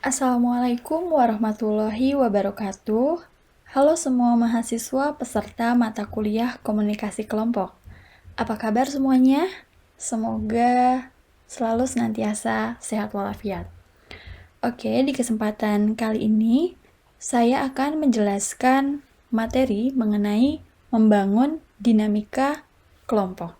Assalamualaikum warahmatullahi wabarakatuh. Halo semua mahasiswa peserta mata kuliah komunikasi kelompok. Apa kabar semuanya? Semoga selalu senantiasa sehat walafiat. Oke, di kesempatan kali ini saya akan menjelaskan materi mengenai membangun dinamika kelompok.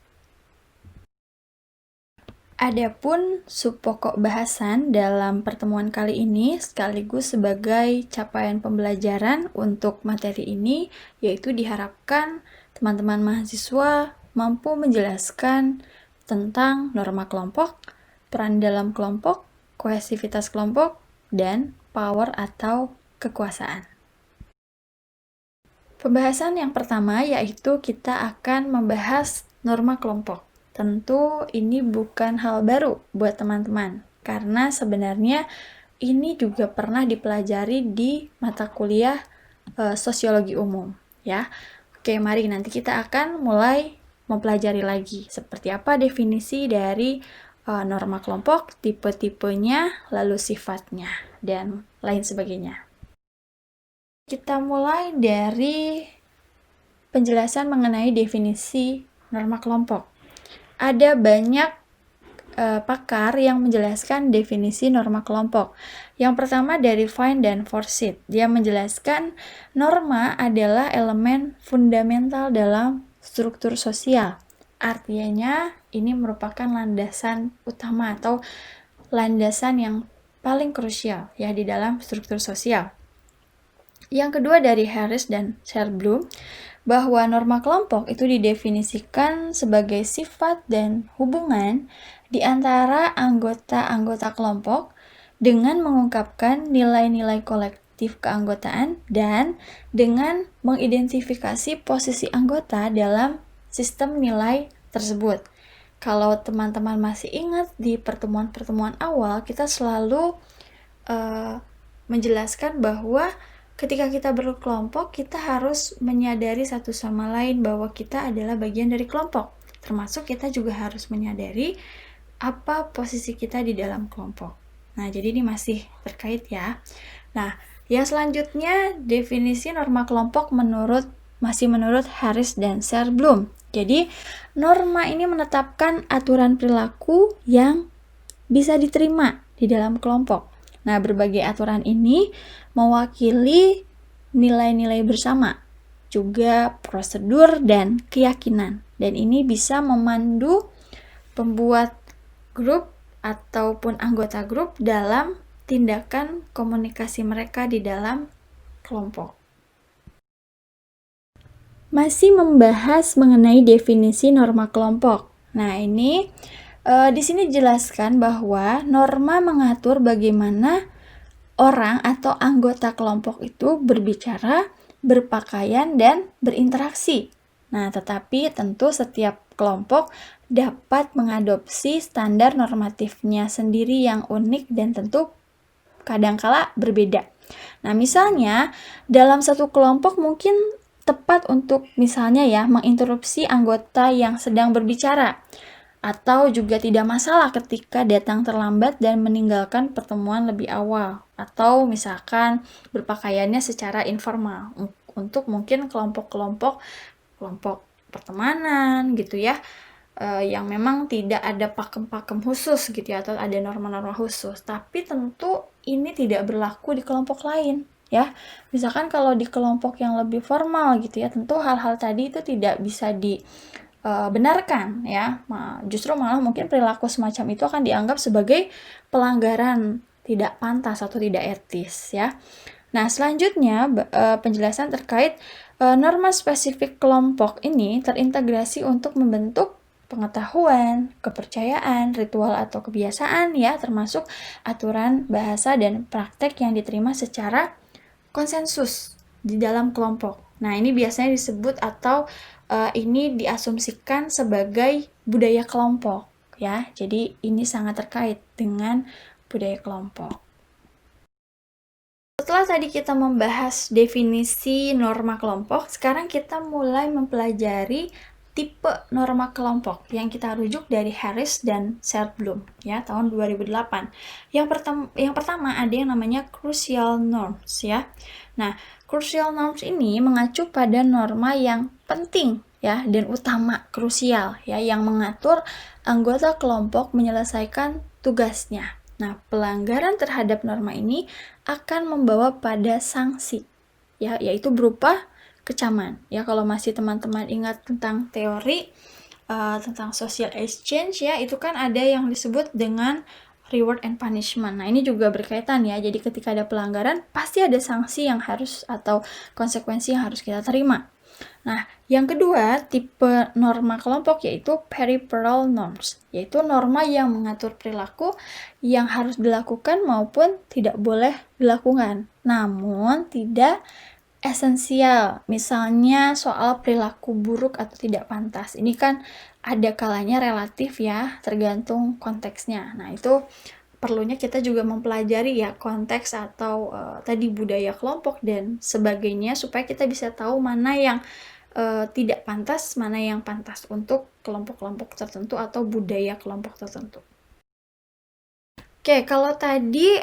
Adapun subpokok bahasan dalam pertemuan kali ini sekaligus sebagai capaian pembelajaran untuk materi ini, yaitu diharapkan teman-teman mahasiswa mampu menjelaskan tentang norma kelompok, peran dalam kelompok, kohesivitas kelompok, dan power atau kekuasaan. Pembahasan yang pertama yaitu kita akan membahas norma kelompok. Tentu ini bukan hal baru buat teman-teman, karena sebenarnya ini juga pernah dipelajari di mata kuliah sosiologi umum, ya. Oke, mari nanti kita akan mulai mempelajari lagi seperti apa definisi dari norma kelompok, tipe-tipenya, lalu sifatnya, dan lain sebagainya. Kita mulai dari penjelasan mengenai definisi norma kelompok. Ada banyak pakar yang menjelaskan definisi norma kelompok. Yang pertama dari Fine dan Forsyth. Dia menjelaskan norma adalah elemen fundamental dalam struktur sosial. Artinya ini merupakan landasan utama atau landasan yang paling krusial ya di dalam struktur sosial. Yang kedua dari Harris dan Serblum, bahwa norma kelompok itu didefinisikan sebagai sifat dan hubungan di antara anggota-anggota kelompok dengan mengungkapkan nilai-nilai kolektif keanggotaan dan dengan mengidentifikasi posisi anggota dalam sistem nilai tersebut. Kalau teman-teman masih ingat di pertemuan-pertemuan awal, kita selalu menjelaskan bahwa ketika kita berkelompok, kita harus menyadari satu sama lain bahwa kita adalah bagian dari kelompok. Termasuk kita juga harus menyadari apa posisi kita di dalam kelompok. Nah, jadi ini masih terkait ya. Nah, yang selanjutnya definisi norma kelompok masih menurut Harris dan Serblum. Jadi, norma ini menetapkan aturan perilaku yang bisa diterima di dalam kelompok. Nah, berbagai aturan ini mewakili nilai-nilai bersama, juga prosedur dan keyakinan. Dan ini bisa memandu pembuat grup ataupun anggota grup dalam tindakan komunikasi mereka di dalam kelompok. Masih membahas mengenai definisi norma kelompok. Nah, ini di sini dijelaskan bahwa norma mengatur bagaimana orang atau anggota kelompok itu berbicara, berpakaian, dan berinteraksi. Nah, tetapi tentu setiap kelompok dapat mengadopsi standar normatifnya sendiri yang unik dan tentu kadangkala berbeda. Nah, misalnya dalam satu kelompok mungkin tepat untuk misalnya ya menginterupsi anggota yang sedang berbicara, atau juga tidak masalah ketika datang terlambat dan meninggalkan pertemuan lebih awal, atau misalkan berpakaiannya secara informal untuk mungkin kelompok pertemanan gitu ya, yang memang tidak ada pakem-pakem khusus gitu ya, atau ada norma-norma khusus. Tapi tentu ini tidak berlaku di kelompok lain ya. Misalkan kalau di kelompok yang lebih formal gitu ya, tentu hal-hal tadi itu tidak bisa benarkan ya, justru malah mungkin perilaku semacam itu akan dianggap sebagai pelanggaran tidak pantas atau tidak etis ya. Nah, selanjutnya penjelasan terkait norma spesifik kelompok ini terintegrasi untuk membentuk pengetahuan, kepercayaan, ritual atau kebiasaan ya, termasuk aturan bahasa dan praktek yang diterima secara konsensus di dalam kelompok. Nah, ini biasanya disebut atau ini diasumsikan sebagai budaya kelompok ya. Jadi ini sangat terkait dengan budaya kelompok. Setelah tadi kita membahas definisi norma kelompok, sekarang kita mulai mempelajari tipe norma kelompok yang kita rujuk dari Harris dan Serblum ya tahun 2008. Yang pertama ada yang namanya crucial norms ya. Nah, crucial norms ini mengacu pada norma yang penting ya dan utama, krusial ya, yang mengatur anggota kelompok menyelesaikan tugasnya. Nah, pelanggaran terhadap norma ini akan membawa pada sanksi ya, yaitu berupa kecaman. Ya, kalau masih teman-teman ingat tentang teori tentang social exchange ya, itu kan ada yang disebut dengan reward and punishment. Nah, ini juga berkaitan ya. Jadi ketika ada pelanggaran, pasti ada sanksi yang harus atau konsekuensi yang harus kita terima. Nah, yang kedua, tipe norma kelompok yaitu peripheral norms, yaitu norma yang mengatur perilaku yang harus dilakukan maupun tidak boleh dilakukan, namun tidak esensial. Misalnya soal perilaku buruk atau tidak pantas. Ini kan ada kalanya relatif ya, tergantung konteksnya. Nah, itu perlunya kita juga mempelajari ya konteks atau tadi budaya kelompok dan sebagainya supaya kita bisa tahu mana yang tidak pantas, mana yang pantas untuk kelompok-kelompok tertentu atau budaya kelompok tertentu. Oke, kalau tadi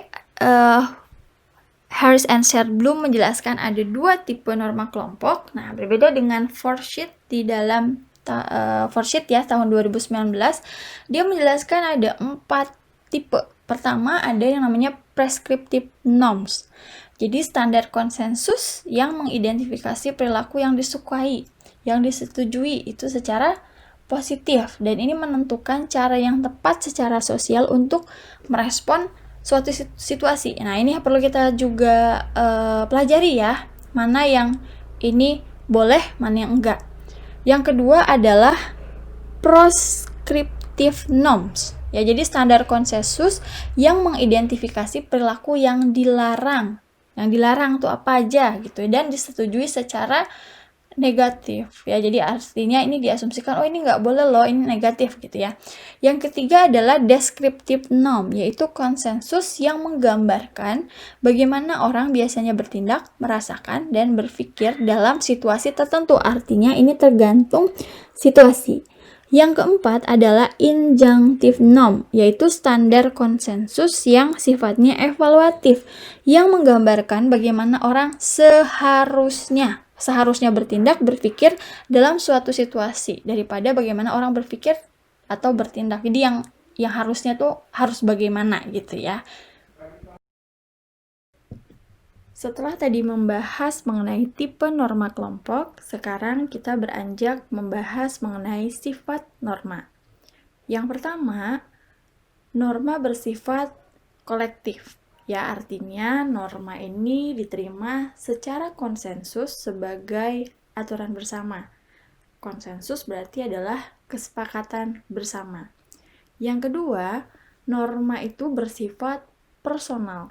Harris and Serblum menjelaskan ada dua tipe norma kelompok. Nah, berbeda dengan Forsyth di dalam Forsyth ya tahun 2019, dia menjelaskan ada 4 tipe. Pertama ada yang namanya prescriptive norms. Jadi standar konsensus yang mengidentifikasi perilaku yang disukai, yang disetujui itu secara positif, dan ini menentukan cara yang tepat secara sosial untuk merespon suatu situasi. Nah, ini perlu kita juga pelajari ya, mana yang ini boleh, mana yang enggak. Yang kedua adalah prescriptive norms. Ya, jadi standar konsensus yang mengidentifikasi perilaku yang dilarang. Yang dilarang tuh apa aja gitu dan disetujui secara negatif ya, jadi artinya ini diasumsikan oh ini nggak boleh loh, ini negatif gitu ya. Yang ketiga adalah descriptive norm, yaitu konsensus yang menggambarkan bagaimana orang biasanya bertindak, merasakan, dan berpikir dalam situasi tertentu. Artinya ini tergantung situasi. Yang keempat adalah injunctive norm, yaitu standar konsensus yang sifatnya evaluatif, yang menggambarkan bagaimana orang seharusnya bertindak, berpikir dalam suatu situasi daripada bagaimana orang berpikir atau bertindak. Jadi yang harusnya tuh harus bagaimana gitu ya. Setelah tadi membahas mengenai tipe norma kelompok, sekarang kita beranjak membahas mengenai sifat norma. Yang pertama, norma bersifat kolektif. Ya, artinya norma ini diterima secara konsensus sebagai aturan bersama. Konsensus berarti adalah kesepakatan bersama. Yang kedua, norma itu bersifat personal.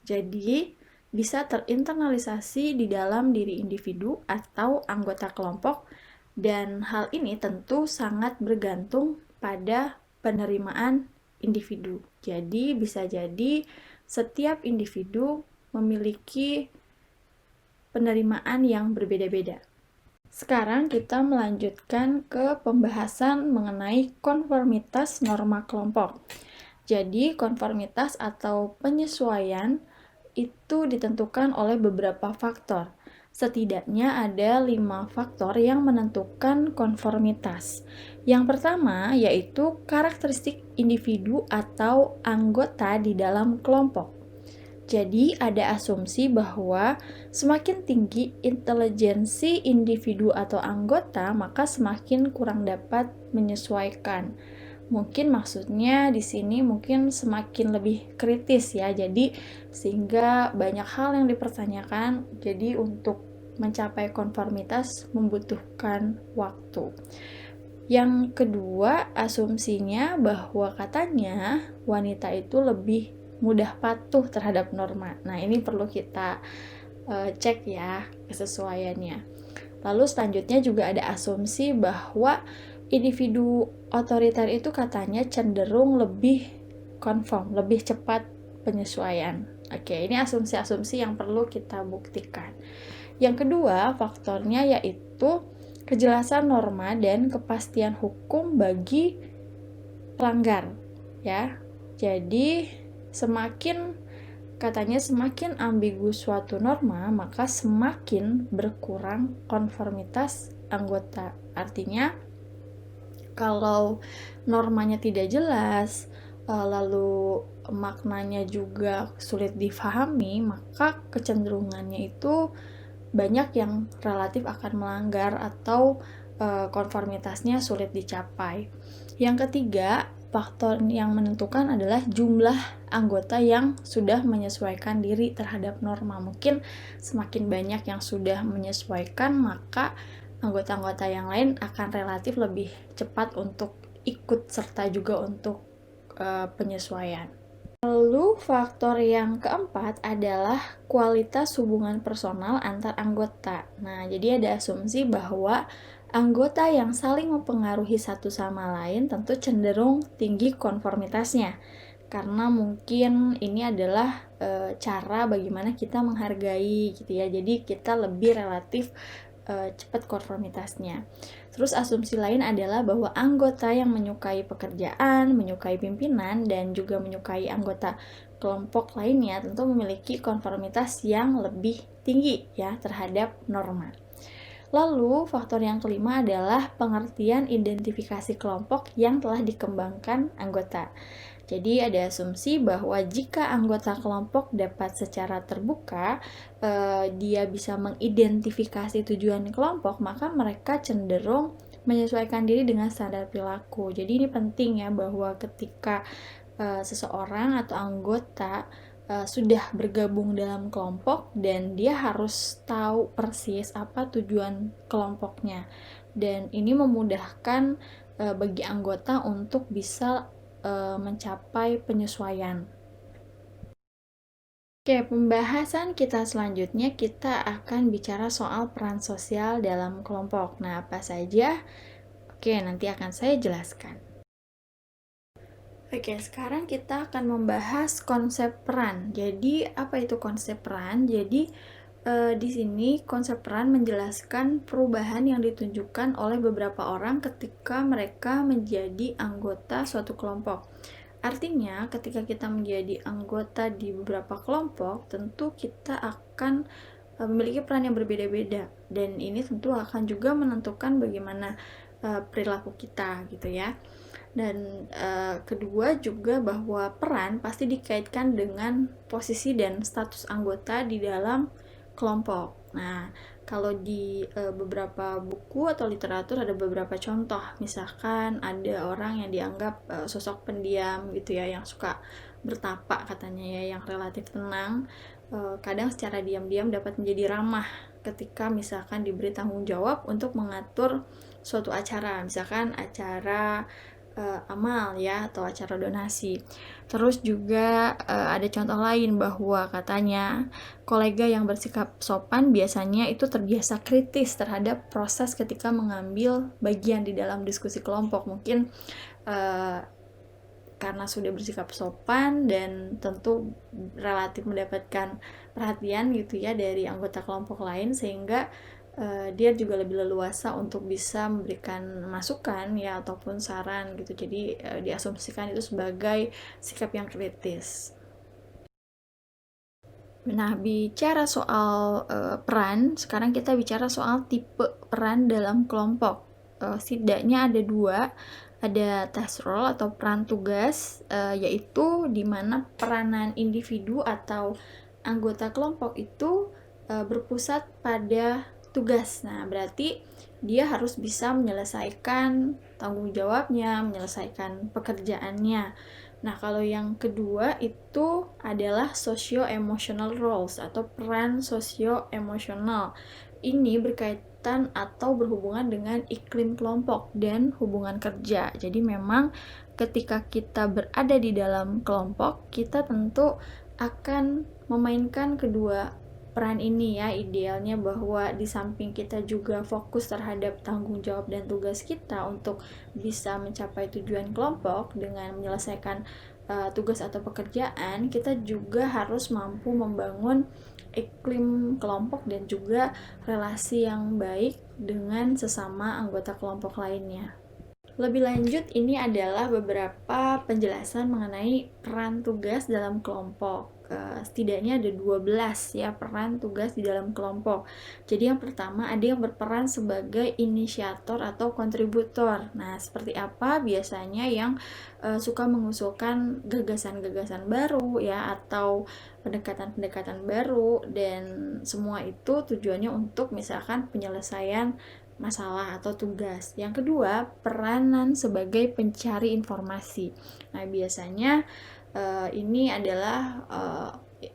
Jadi, bisa terinternalisasi di dalam diri individu atau anggota kelompok, dan hal ini tentu sangat bergantung pada penerimaan individu. Jadi, bisa jadi setiap individu memiliki penerimaan yang berbeda-beda. Sekarang kita melanjutkan ke pembahasan mengenai konformitas norma kelompok. Jadi, konformitas atau penyesuaian itu ditentukan oleh beberapa faktor. Setidaknya ada 5 faktor yang menentukan konformitas. Yang pertama yaitu karakteristik individu atau anggota di dalam kelompok. Jadi ada asumsi bahwa semakin tinggi intelijensi individu atau anggota, maka semakin kurang dapat menyesuaikan. Mungkin maksudnya di sini mungkin semakin lebih kritis ya. Jadi sehingga banyak hal yang dipertanyakan. Jadi untuk mencapai konformitas membutuhkan waktu. Yang kedua, asumsinya bahwa katanya wanita itu lebih mudah patuh terhadap norma. Nah, ini perlu kita cek ya kesesuaiannya. Lalu selanjutnya juga ada asumsi bahwa individu otoriter itu katanya cenderung lebih konform, lebih cepat penyesuaian. Oke, ini asumsi-asumsi yang perlu kita buktikan. Yang kedua, faktornya yaitu kejelasan norma dan kepastian hukum bagi pelanggar, ya. Jadi katanya semakin ambigu suatu norma, maka semakin berkurang konformitas anggota. Artinya, kalau normanya tidak jelas, lalu maknanya juga sulit difahami, maka kecenderungannya itu banyak yang relatif akan melanggar atau konformitasnya sulit dicapai. Yang ketiga, faktor yang menentukan adalah jumlah anggota yang sudah menyesuaikan diri terhadap norma. Mungkin semakin banyak yang sudah menyesuaikan, maka anggota-anggota yang lain akan relatif lebih cepat untuk ikut serta juga untuk penyesuaian. Lalu faktor yang keempat adalah kualitas hubungan personal antar anggota. Nah, jadi ada asumsi bahwa anggota yang saling mempengaruhi satu sama lain tentu cenderung tinggi konformitasnya. Karena mungkin ini adalah cara bagaimana kita menghargai gitu ya. Jadi kita lebih relatif cepat konformitasnya. Terus asumsi lain adalah bahwa anggota yang menyukai pekerjaan, menyukai pimpinan, dan juga menyukai anggota kelompok lainnya tentu memiliki konformitas yang lebih tinggi ya terhadap norma. Lalu, faktor yang kelima adalah pengertian identifikasi kelompok yang telah dikembangkan anggota. Jadi ada asumsi bahwa jika anggota kelompok dapat secara terbuka, dia bisa mengidentifikasi tujuan kelompok, maka mereka cenderung menyesuaikan diri dengan standar perilaku. Jadi ini penting ya, bahwa ketika seseorang atau anggota sudah bergabung dalam kelompok dan dia harus tahu persis apa tujuan kelompoknya, dan ini memudahkan bagi anggota untuk bisa mencapai penyesuaian. Oke, pembahasan kita selanjutnya kita akan bicara soal peran sosial dalam kelompok. Nah, apa saja? Oke, nanti akan saya jelaskan. Oke, sekarang kita akan membahas konsep peran. Jadi, apa itu konsep peran? Jadi, di sini konsep peran menjelaskan perubahan yang ditunjukkan oleh beberapa orang ketika mereka menjadi anggota suatu kelompok. Artinya, ketika kita menjadi anggota di beberapa kelompok, tentu kita akan memiliki peran yang berbeda-beda, dan ini tentu akan juga menentukan bagaimana perilaku kita gitu ya. Dan kedua juga bahwa peran pasti dikaitkan dengan posisi dan status anggota di dalam kelompok. Nah, kalau di beberapa buku atau literatur ada beberapa contoh. Misalkan ada orang yang dianggap sosok pendiam gitu ya, yang suka bertapa katanya ya, yang relatif tenang. Kadang secara diam-diam dapat menjadi ramah ketika misalkan diberi tanggung jawab untuk mengatur suatu acara, misalkan acara amal ya, atau acara donasi. Terus juga ada contoh lain bahwa katanya kolega yang bersikap sopan biasanya itu terbiasa kritis terhadap proses ketika mengambil bagian di dalam diskusi kelompok. Mungkin karena sudah bersikap sopan dan tentu relatif mendapatkan perhatian gitu ya dari anggota kelompok lain, sehingga dia juga lebih leluasa untuk bisa memberikan masukan ya ataupun saran gitu. Jadi diasumsikan itu sebagai sikap yang kritis. Nah, bicara soal peran, sekarang kita bicara soal tipe peran dalam kelompok. Setidaknya ada dua, ada task role atau peran tugas, yaitu di mana peranan individu atau anggota kelompok itu berpusat pada tugas. Nah, berarti dia harus bisa menyelesaikan tanggung jawabnya, menyelesaikan pekerjaannya. Nah, kalau yang kedua itu adalah socio-emotional roles atau peran socio-emosional. Ini berkaitan atau berhubungan dengan iklim kelompok dan hubungan kerja. Jadi memang ketika kita berada di dalam kelompok, kita tentu akan memainkan kedua peran ini ya. Idealnya bahwa di samping kita juga fokus terhadap tanggung jawab dan tugas kita untuk bisa mencapai tujuan kelompok dengan menyelesaikan tugas atau pekerjaan, kita juga harus mampu membangun iklim kelompok dan juga relasi yang baik dengan sesama anggota kelompok lainnya. Lebih lanjut, ini adalah beberapa penjelasan mengenai peran tugas dalam kelompok. Setidaknya ada 12 ya peran tugas di dalam kelompok. Jadi yang pertama ada yang berperan sebagai inisiator atau kontributor. Nah, seperti apa biasanya yang suka mengusulkan gagasan-gagasan baru ya atau pendekatan-pendekatan baru, dan semua itu tujuannya untuk misalkan penyelesaian masalah atau tugas. Yang kedua, peranan sebagai pencari informasi. Nah, biasanya ini adalah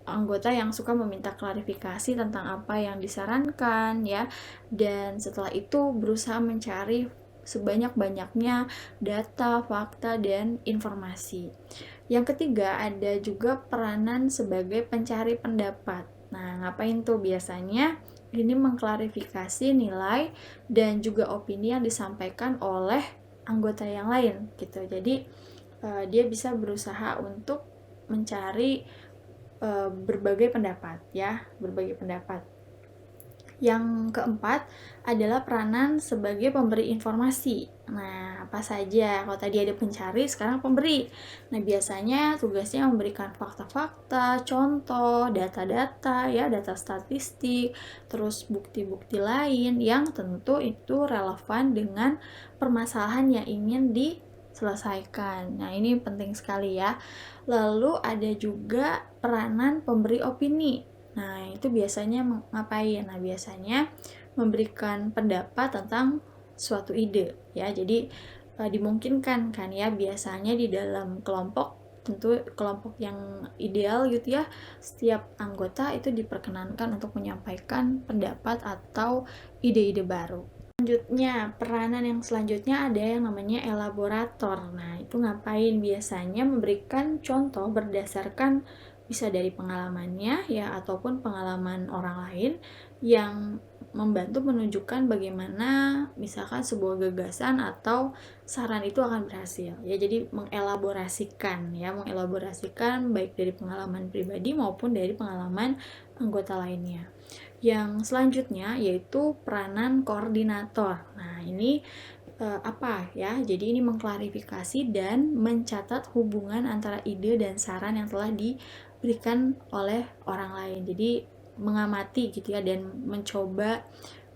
anggota yang suka meminta klarifikasi tentang apa yang disarankan ya, dan setelah itu berusaha mencari sebanyak-banyaknya data, fakta, dan informasi. Yang ketiga, ada juga peranan sebagai pencari pendapat. Nah, ngapain tuh biasanya? Ini mengklarifikasi nilai dan juga opini yang disampaikan oleh anggota yang lain gitu. Jadi dia bisa berusaha untuk mencari berbagai pendapat ya, berbagai pendapat. Yang keempat adalah peranan sebagai pemberi informasi. Nah, apa saja? Kalau tadi ada pencari, sekarang pemberi. Nah, biasanya tugasnya memberikan fakta-fakta, contoh, data-data, ya, data statistik, terus bukti-bukti lain yang tentu itu relevan dengan permasalahan yang ingin diselesaikan. Nah, ini penting sekali ya. Lalu ada juga peranan pemberi opini. Nah, itu biasanya ngapain? Nah, biasanya memberikan pendapat tentang suatu ide ya. Jadi dimungkinkan kan ya, biasanya di dalam kelompok, tentu kelompok yang ideal gitu ya, setiap anggota itu diperkenankan untuk menyampaikan pendapat atau ide-ide baru. Selanjutnya, peranan yang selanjutnya ada yang namanya elaborator. Nah, itu ngapain? Biasanya memberikan contoh berdasarkan bisa dari pengalamannya ya ataupun pengalaman orang lain yang membantu menunjukkan bagaimana misalkan sebuah gagasan atau saran itu akan berhasil ya. Jadi mengelaborasikan baik dari pengalaman pribadi maupun dari pengalaman anggota lainnya. Yang selanjutnya yaitu peranan koordinator. Nah, ini apa ya? Jadi ini mengklarifikasi dan mencatat hubungan antara ide dan saran yang telah diberikan oleh orang lain. Jadi mengamati gitu ya dan mencoba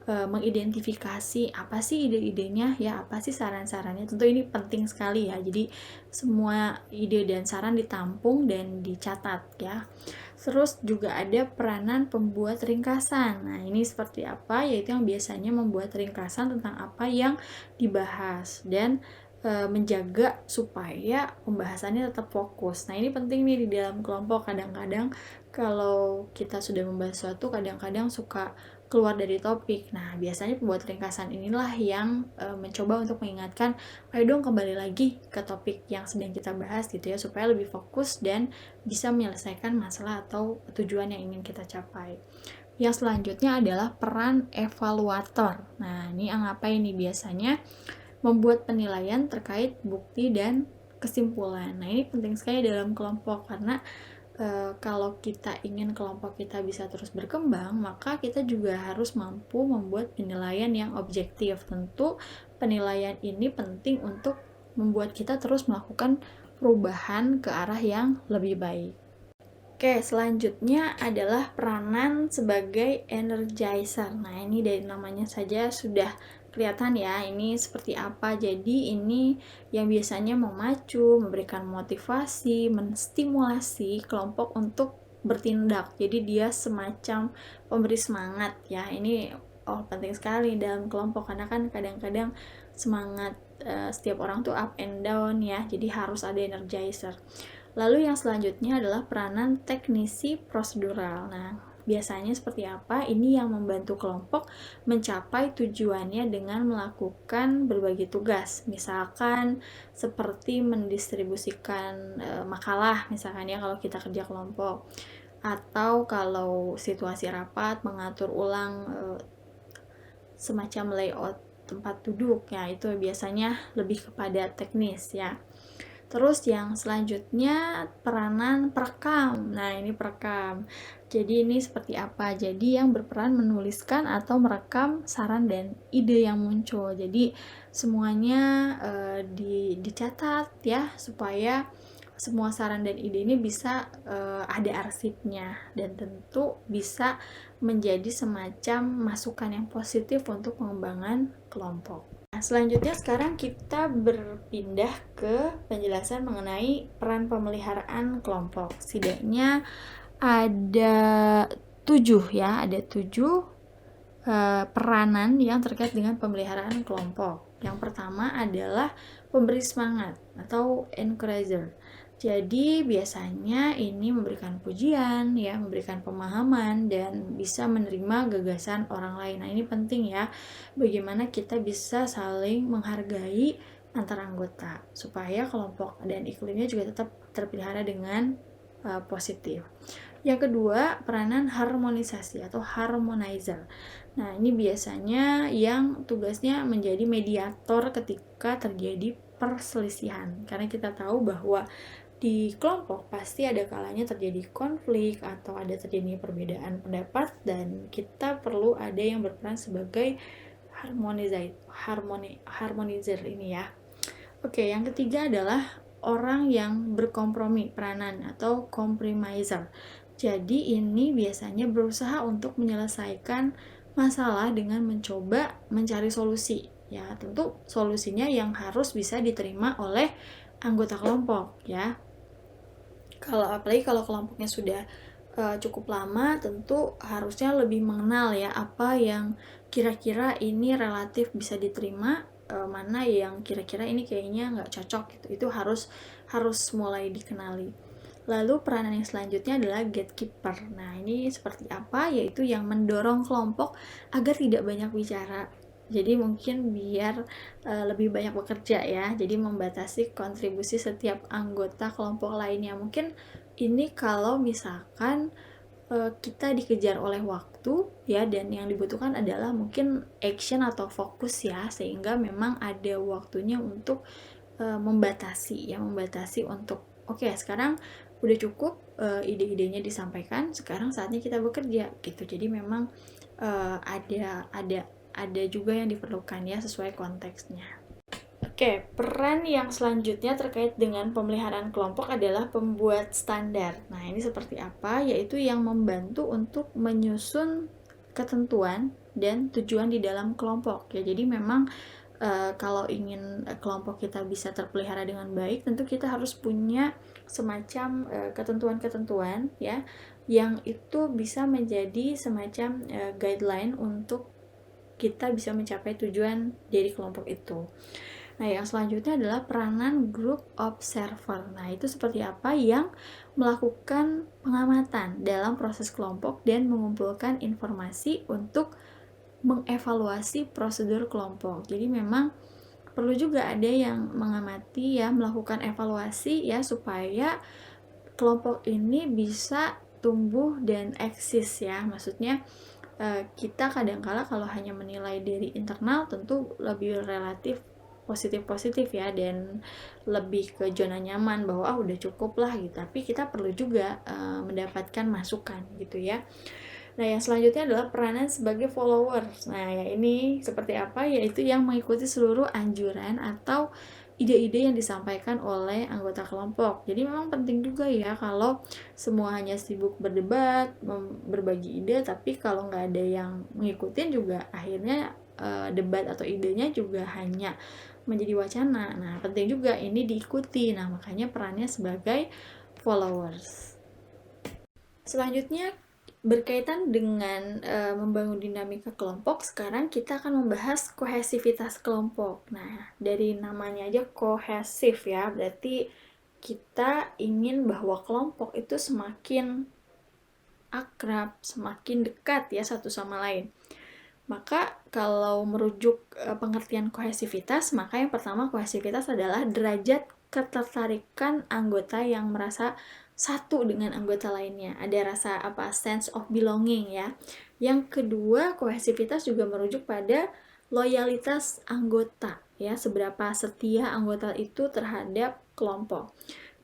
mengidentifikasi apa sih ide-idenya ya, apa sih saran-sarannya. Tentu ini penting sekali ya. Jadi semua ide dan saran ditampung dan dicatat ya. Terus juga ada peranan pembuat ringkasan. Nah, ini seperti apa? Yaitu yang biasanya membuat ringkasan tentang apa yang dibahas dan menjaga supaya pembahasannya tetap fokus. Nah, ini penting nih di dalam kelompok. Kadang-kadang kalau kita sudah membahas sesuatu, kadang-kadang suka keluar dari topik. Nah, biasanya pembuat ringkasan inilah yang mencoba untuk mengingatkan, ayo dong kembali lagi ke topik yang sedang kita bahas gitu ya, supaya lebih fokus dan bisa menyelesaikan masalah atau tujuan yang ingin kita capai. Yang selanjutnya adalah peran evaluator. Nah, ini apa ini? Biasanya membuat penilaian terkait bukti dan kesimpulan. Nah, ini penting sekali dalam kelompok karena kalau kita ingin kelompok kita bisa terus berkembang, maka kita juga harus mampu membuat penilaian yang objektif. Tentu penilaian ini penting untuk membuat kita terus melakukan perubahan ke arah yang lebih baik. Oke, selanjutnya adalah peranan sebagai energizer. Nah, ini dari namanya saja sudah kelihatan ya, ini seperti apa. Jadi ini yang biasanya memacu, memberikan motivasi, menstimulasi kelompok untuk bertindak. Jadi dia semacam pemberi semangat ya. Ini penting sekali dalam kelompok karena kan kadang-kadang semangat setiap orang tuh up and down ya. Jadi harus ada energizer. Lalu yang selanjutnya adalah peranan teknisi prosedural. Nah, biasanya seperti apa? Ini yang membantu kelompok mencapai tujuannya dengan melakukan berbagai tugas. Misalkan seperti mendistribusikan makalah, misalkan ya kalau kita kerja kelompok. Atau kalau situasi rapat, mengatur ulang semacam layout tempat duduk. Ya, itu biasanya lebih kepada teknis ya. Terus yang selanjutnya peranan perekam. Nah, ini perekam. Jadi ini seperti apa? Jadi yang berperan menuliskan atau merekam saran dan ide yang muncul. Jadi semuanya dicatat ya supaya semua saran dan ide ini bisa ada arsipnya dan tentu bisa menjadi semacam masukan yang positif untuk pengembangan kelompok. Nah, selanjutnya sekarang kita berpindah ke penjelasan mengenai peran pemeliharaan kelompok. Setidaknya ada 7 ya, ada 7 peranan yang terkait dengan pemeliharaan kelompok. Yang pertama adalah pemberi semangat atau encourager. Jadi biasanya ini memberikan pujian, ya, memberikan pemahaman dan bisa menerima gagasan orang lain. Nah, ini penting ya, bagaimana kita bisa saling menghargai antar anggota supaya kelompok dan iklimnya juga tetap terpelihara dengan positif. Yang kedua, peranan harmonisasi atau harmonizer. Nah, ini biasanya yang tugasnya menjadi mediator ketika terjadi perselisihan. Karena kita tahu bahwa di kelompok pasti ada kalanya terjadi konflik atau ada terjadi perbedaan pendapat dan kita perlu ada yang berperan sebagai harmonizer ini ya. Oke, yang ketiga adalah orang yang berkompromi peranan atau compromiser. Jadi ini biasanya berusaha untuk menyelesaikan masalah dengan mencoba mencari solusi. Ya, tentu solusinya yang harus bisa diterima oleh anggota kelompok ya. Apalagi kalau kelompoknya sudah cukup lama, tentu harusnya lebih mengenal ya apa yang kira-kira ini relatif bisa diterima, mana yang kira-kira ini kayaknya nggak cocok gitu. Itu harus mulai dikenali. Lalu peranan yang selanjutnya adalah gatekeeper. Nah, ini seperti apa? Yaitu yang mendorong kelompok agar tidak banyak bicara. Jadi mungkin biar lebih banyak bekerja ya. Jadi membatasi kontribusi setiap anggota kelompok lainnya. Mungkin ini kalau misalkan kita dikejar oleh waktu ya, dan yang dibutuhkan adalah mungkin action atau fokus ya, sehingga memang ada waktunya untuk membatasi untuk oke, sekarang udah cukup ide-idenya disampaikan, sekarang saatnya kita bekerja gitu. Jadi memang ada juga yang diperlukan ya sesuai konteksnya. Oke, peran yang selanjutnya terkait dengan pemeliharaan kelompok adalah pembuat standar. Nah, ini seperti apa? Yaitu yang membantu untuk menyusun ketentuan dan tujuan di dalam kelompok. Ya, jadi memang kalau ingin kelompok kita bisa terpelihara dengan baik, tentu kita harus punya semacam ketentuan-ketentuan ya, yang itu bisa menjadi semacam guideline untuk kita bisa mencapai tujuan dari kelompok itu. Nah, yang selanjutnya adalah peranan group observer. Nah, itu seperti apa? Yang melakukan pengamatan dalam proses kelompok dan mengumpulkan informasi untuk mengevaluasi prosedur kelompok. Jadi memang perlu juga ada yang mengamati ya, melakukan evaluasi ya supaya kelompok ini bisa tumbuh dan eksis ya. Maksudnya kita kadangkala kalau hanya menilai dari internal tentu lebih relatif positif ya, dan lebih ke zona nyaman bahwa udah cukup lah gitu. Tapi kita perlu juga mendapatkan masukan gitu ya. Nah, yang selanjutnya adalah peranan sebagai followers. Nah, ya ini seperti apa? Yaitu yang mengikuti seluruh anjuran atau ide-ide yang disampaikan oleh anggota kelompok. Jadi memang penting juga ya kalau semua hanya sibuk berdebat, berbagi ide, tapi kalau nggak ada yang mengikutin juga akhirnya debat atau idenya juga hanya menjadi wacana. Nah, penting juga ini diikuti. Nah, makanya perannya sebagai followers. Selanjutnya berkaitan dengan membangun dinamika kelompok, sekarang kita akan membahas kohesivitas kelompok. Nah, dari namanya aja kohesif ya, berarti kita ingin bahwa kelompok itu semakin akrab, semakin dekat ya satu sama lain. Maka kalau merujuk pengertian kohesivitas, maka yang pertama kohesivitas adalah derajat ketertarikan anggota yang merasa satu dengan anggota lainnya. Ada rasa sense of belonging ya. Yang kedua, kohesivitas juga merujuk pada loyalitas anggota. ya, seberapa setia anggota itu terhadap kelompok.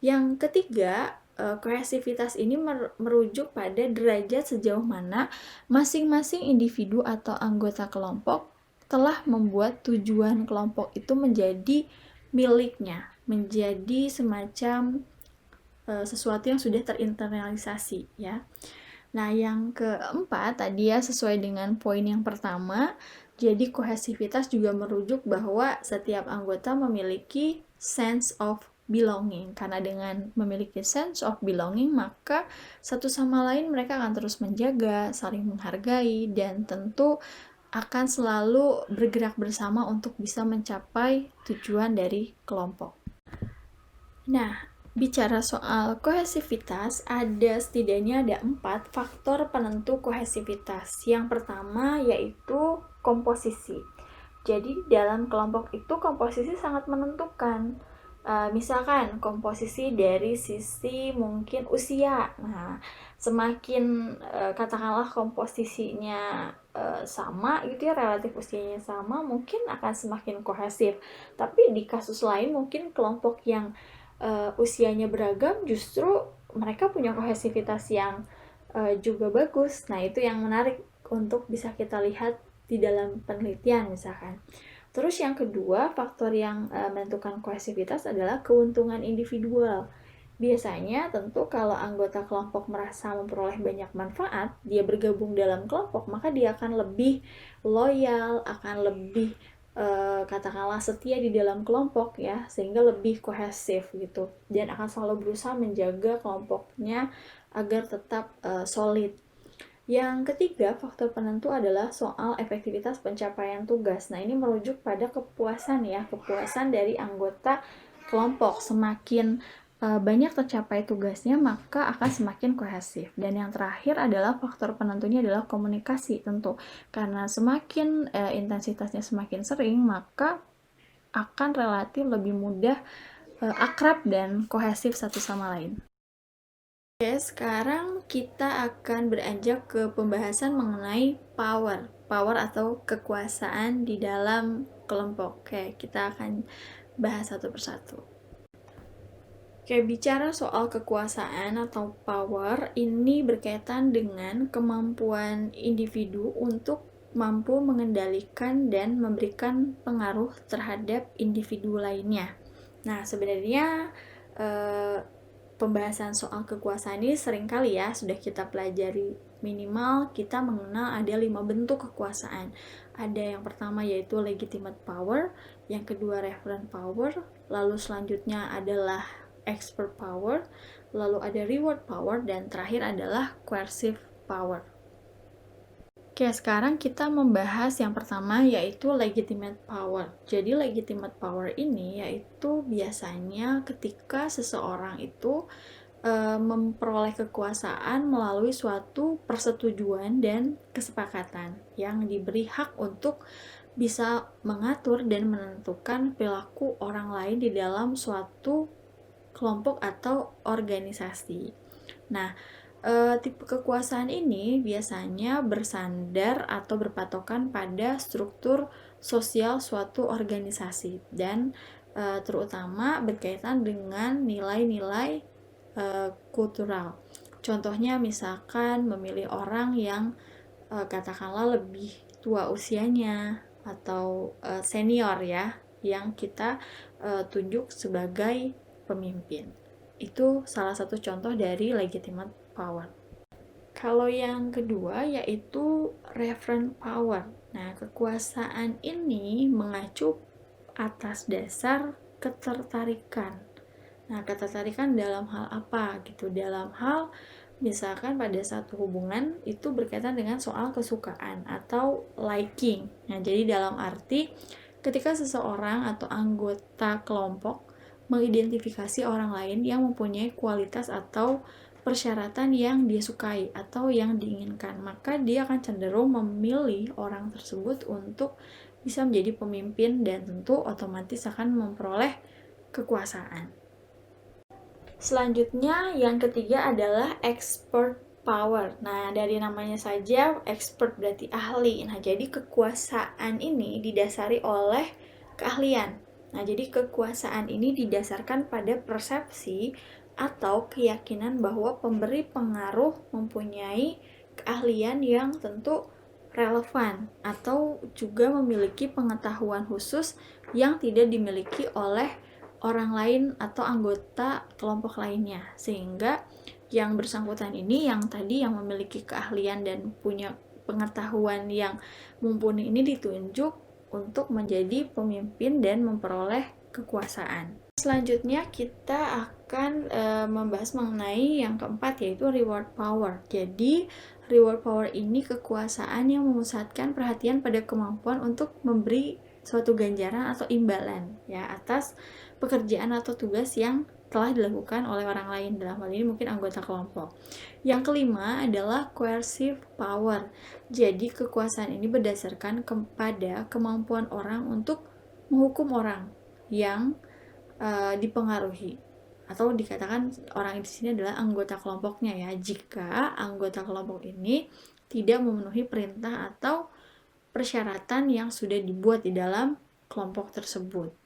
Yang ketiga, kohesivitas ini merujuk pada derajat sejauh mana masing-masing individu atau anggota kelompok telah membuat tujuan kelompok itu menjadi miliknya, menjadi semacam sesuatu yang sudah terinternalisasi, ya. Nah, yang keempat tadi ya, sesuai dengan poin yang pertama, jadi kohesivitas juga merujuk bahwa setiap anggota memiliki sense of belonging. Karena dengan memiliki sense of belonging, maka satu sama lain mereka akan terus menjaga, saling menghargai, dan tentu akan selalu bergerak bersama untuk bisa mencapai tujuan dari kelompok. Nah, bicara soal kohesivitas, setidaknya ada 4 faktor penentu kohesivitas. Yang pertama yaitu komposisi. Jadi dalam kelompok itu komposisi sangat menentukan. Misalkan komposisi dari sisi mungkin usia. Nah, semakin katakanlah komposisinya sama gitu ya, relatif usianya sama, mungkin akan semakin kohesif. Tapi di kasus lain mungkin kelompok yang usianya beragam justru mereka punya kohesivitas yang juga bagus. Nah, itu yang menarik untuk bisa kita lihat di dalam penelitian misalkan. Terus yang kedua, faktor yang menentukan kohesivitas adalah keuntungan individual. Biasanya tentu kalau anggota kelompok merasa memperoleh banyak manfaat, dia bergabung dalam kelompok, maka dia akan lebih loyal, akan lebih katakanlah setia di dalam kelompok ya, sehingga lebih kohesif gitu, dan akan selalu berusaha menjaga kelompoknya agar tetap solid. Yang ketiga, faktor penentu adalah soal efektivitas pencapaian tugas. Nah, ini merujuk pada kepuasan ya, kepuasan dari anggota kelompok. Semakin banyak tercapai tugasnya, maka akan semakin kohesif. Dan yang terakhir adalah faktor penentunya adalah komunikasi tentu. Karena semakin intensitasnya semakin sering, maka akan relatif lebih mudah akrab dan kohesif satu sama lain. Oke, sekarang kita akan beranjak ke pembahasan mengenai power atau kekuasaan di dalam kelompok. Oke, kita akan bahas satu persatu. Oke, bicara soal kekuasaan atau power, ini berkaitan dengan kemampuan individu untuk mampu mengendalikan dan memberikan pengaruh terhadap individu lainnya. Nah, sebenarnya pembahasan soal kekuasaan ini seringkali ya sudah kita pelajari. Minimal kita mengenal ada 5 bentuk kekuasaan. Ada yang pertama yaitu legitimate power, yang kedua referent power, lalu selanjutnya adalah expert power, lalu ada reward power, dan terakhir adalah coercive power. Oke, sekarang kita membahas yang pertama yaitu legitimate power. Jadi legitimate power ini yaitu biasanya ketika seseorang itu memperoleh kekuasaan melalui suatu persetujuan dan kesepakatan yang diberi hak untuk bisa mengatur dan menentukan perilaku orang lain di dalam suatu kelompok atau organisasi. Nah, tipe kekuasaan ini biasanya bersandar atau berpatokan pada struktur sosial suatu organisasi dan terutama berkaitan dengan nilai-nilai kultural. Contohnya misalkan memilih orang yang katakanlah lebih tua usianya atau senior ya, yang kita tunjuk sebagai pemimpin. Itu salah satu contoh dari legitimate power. Kalau yang kedua yaitu referent power. Nah, kekuasaan ini mengacu atas dasar ketertarikan. Nah, ketertarikan dalam hal apa gitu? Dalam hal misalkan pada satu hubungan itu berkaitan dengan soal kesukaan atau liking. Nah, jadi dalam arti ketika seseorang atau anggota kelompok mengidentifikasi orang lain yang mempunyai kualitas atau persyaratan yang dia sukai atau yang diinginkan, maka dia akan cenderung memilih orang tersebut untuk bisa menjadi pemimpin dan tentu otomatis akan memperoleh kekuasaan. Selanjutnya yang ketiga adalah expert power. Nah, dari namanya saja expert berarti ahli. Nah, jadi kekuasaan ini didasari oleh keahlian. Nah, jadi kekuasaan ini didasarkan pada persepsi atau keyakinan bahwa pemberi pengaruh mempunyai keahlian yang tentu relevan atau juga memiliki pengetahuan khusus yang tidak dimiliki oleh orang lain atau anggota kelompok lainnya, sehingga yang bersangkutan ini yang tadi yang memiliki keahlian dan punya pengetahuan yang mumpuni ini ditunjuk untuk menjadi pemimpin dan memperoleh kekuasaan. Selanjutnya kita akan membahas mengenai yang keempat, yaitu reward power. Jadi reward power ini kekuasaan yang memusatkan perhatian pada kemampuan untuk memberi suatu ganjaran atau imbalan ya atas pekerjaan atau tugas yang telah dilakukan oleh orang lain, dalam hal ini mungkin anggota kelompok. Yang kelima adalah coercive power. Jadi kekuasaan ini berdasarkan kepada kemampuan orang untuk menghukum orang yang dipengaruhi, atau dikatakan orang di sini adalah anggota kelompoknya ya, jika anggota kelompok ini tidak memenuhi perintah atau persyaratan yang sudah dibuat di dalam kelompok tersebut.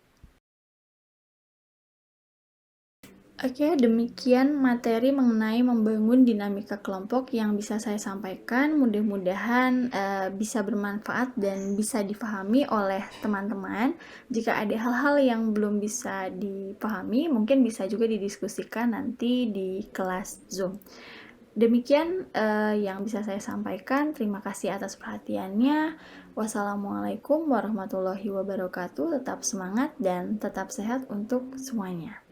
Oke, demikian materi mengenai membangun dinamika kelompok yang bisa saya sampaikan. Mudah-mudahan bisa bermanfaat dan bisa dipahami oleh teman-teman. Jika ada hal-hal yang belum bisa dipahami, mungkin bisa juga didiskusikan nanti di kelas Zoom. Demikian yang bisa saya sampaikan. Terima kasih atas perhatiannya. Wassalamualaikum warahmatullahi wabarakatuh. Tetap semangat dan tetap sehat untuk semuanya.